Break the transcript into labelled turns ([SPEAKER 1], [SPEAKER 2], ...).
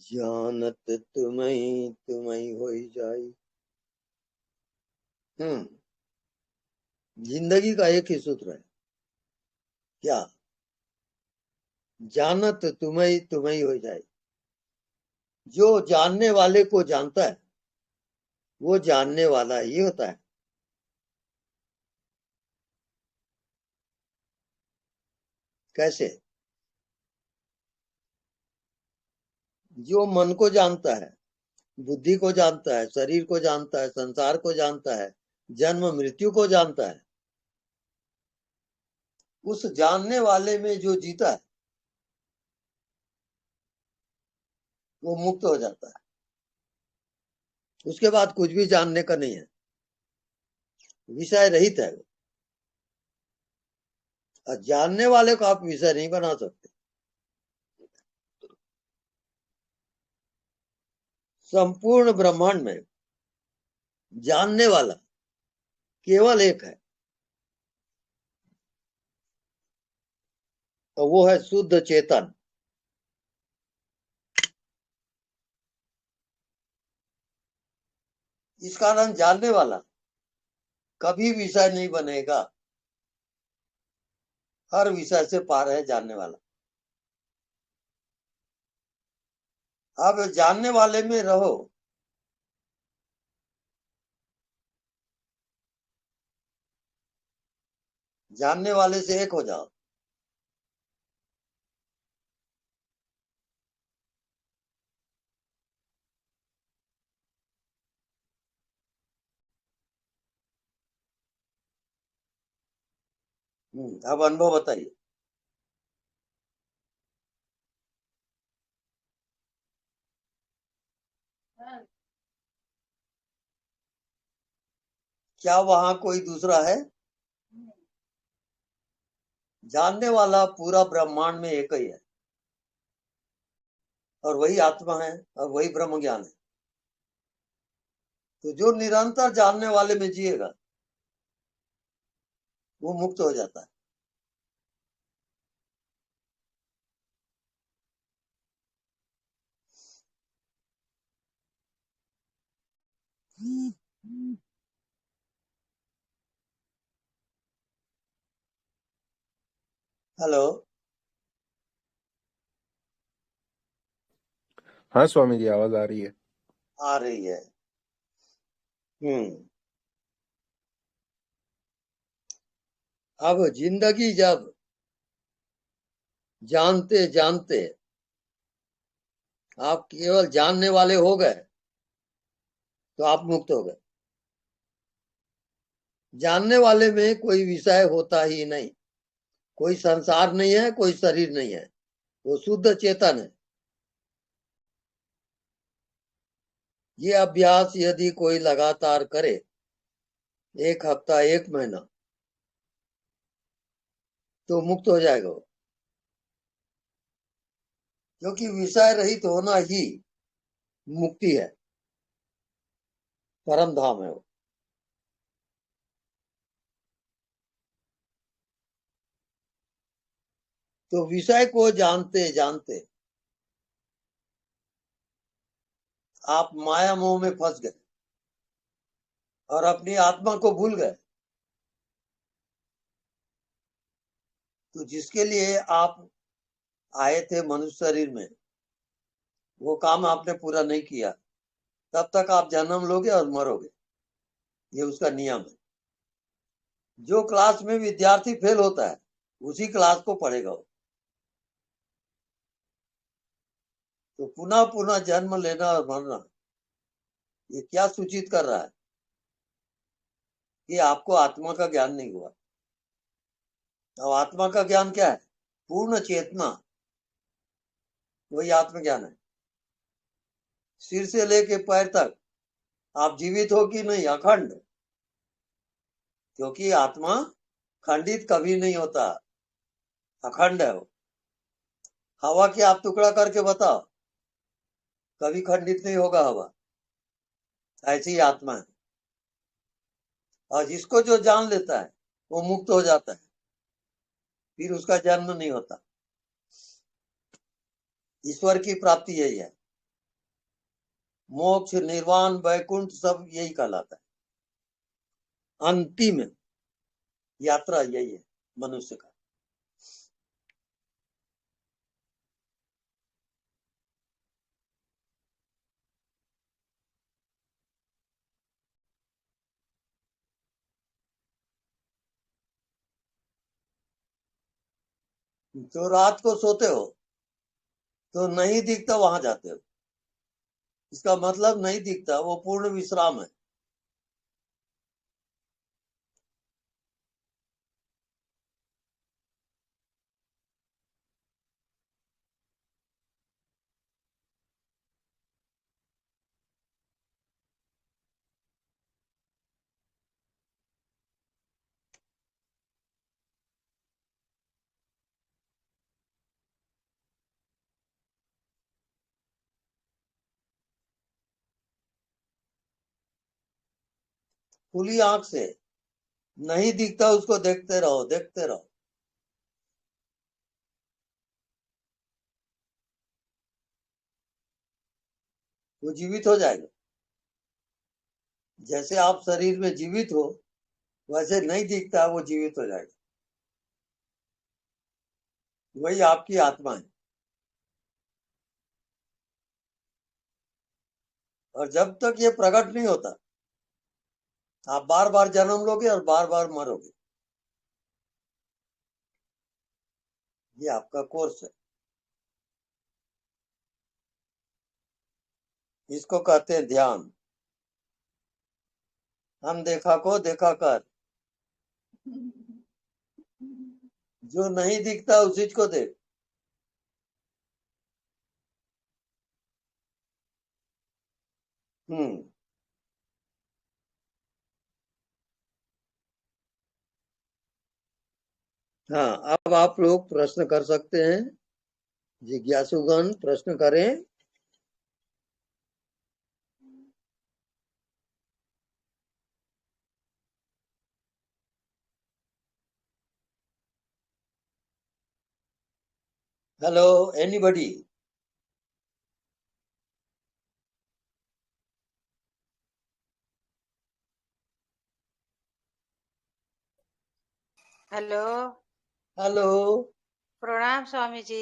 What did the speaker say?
[SPEAKER 1] जानत तुम्हें तुम्हें हो जाई। जिंदगी का एक ही सूत्र है, क्या? जानत तुम्हें तुम्हें हो जाए। जो जानने वाले को जानता है वो जानने वाला ही होता है। कैसे? जो मन को जानता है, बुद्धि को जानता है, शरीर को जानता है, संसार को जानता है, जन्म मृत्यु को जानता है, उस जानने वाले में जो जीता है वो मुक्त हो जाता है। उसके बाद कुछ भी जानने का नहीं है, विषय रहित है वो। और जानने वाले को आप विषय नहीं बना सकते। संपूर्ण ब्रह्मांड में जानने वाला केवल एक है, और वो है शुद्ध चेतन। इस कारण जानने वाला कभी विषय नहीं बनेगा। हर विषय से पार है जानने वाला। अब जानने वाले में रहो। जानने वाले से एक हो जाओ। अब अनुभव बताइए। क्या वहां कोई दूसरा है? जानने वाला पूरा ब्रह्मांड में एक ही है, और वही आत्मा है, और वही ब्रह्म ज्ञान है। तो जो निरंतर जानने वाले में जिएगा वो मुक्त हो जाता है। हेलो।
[SPEAKER 2] हाँ स्वामी जी, आवाज आ रही है।
[SPEAKER 1] आ रही है। अब जिंदगी जब जानते जानते आप केवल जानने वाले हो गए तो आप मुक्त हो गए। जानने वाले में कोई विषय होता ही नहीं, कोई संसार नहीं है, कोई शरीर नहीं है, वो शुद्ध चेतन है। ये अभ्यास यदि कोई लगातार करे, 1 हफ्ता 1 महीना, तो मुक्त हो जाएगा वो। क्योंकि विषय रहित होना ही मुक्ति है, परम धाम है वो। तो विषय को जानते जानते आप माया मोह में फंस गए और अपनी आत्मा को भूल गए। तो जिसके लिए आप आए थे मनुष्य शरीर में, वो काम आपने पूरा नहीं किया, तब तक आप जन्म लोगे और मरोगे। ये उसका नियम है। जो क्लास में विद्यार्थी फेल होता है उसी क्लास को पढ़ेगा वो। तो पुनः पुनः जन्म लेना और मरना, ये क्या सूचित कर रहा है कि आपको आत्मा का ज्ञान नहीं हुआ। अब आत्मा का ज्ञान क्या है? पूर्ण चेतना, वही आत्मज्ञान है। सिर से लेके पैर तक आप जीवित हो कि नहीं, अखंड। क्योंकि आत्मा खंडित कभी नहीं होता, अखंड है वो। हवा के आप टुकड़ा करके बताओ, कभी खंडित नहीं होगा हवा। ऐसी ही आत्मा है। और जिसको जो जान लेता है वो मुक्त हो जाता है, फिर उसका जन्म नहीं होता। ईश्वर की प्राप्ति यही है। मोक्ष, निर्वाण, वैकुंठ सब यही कहलाता है। अंतिम यात्रा यही है मनुष्य का। तो रात को सोते हो तो नहीं दिखता, वहां जाते हो। इसका मतलब नहीं दिखता, वो पूर्ण विश्राम है। खुली आंख से नहीं दिखता, उसको देखते रहो, देखते रहो। वो जीवित हो जाएगा। जैसे आप शरीर में जीवित हो, वैसे नहीं दिखता, वो जीवित हो जाएगा। वही आपकी आत्मा है। और जब तक ये प्रकट नहीं होता, आप बार बार जन्म लोगे और बार बार मरोगे। ये आपका कोर्स है। इसको कहते हैं ध्यान। हम देखा को देखा कर, जो नहीं दिखता उसी को देख। हम्म। हाँ, अब आप लोग प्रश्न कर सकते हैं। जिज्ञासुगण प्रश्न करें। Hello, anybody?
[SPEAKER 3] हेलो।
[SPEAKER 1] हेलो।
[SPEAKER 3] प्रणाम स्वामी जी।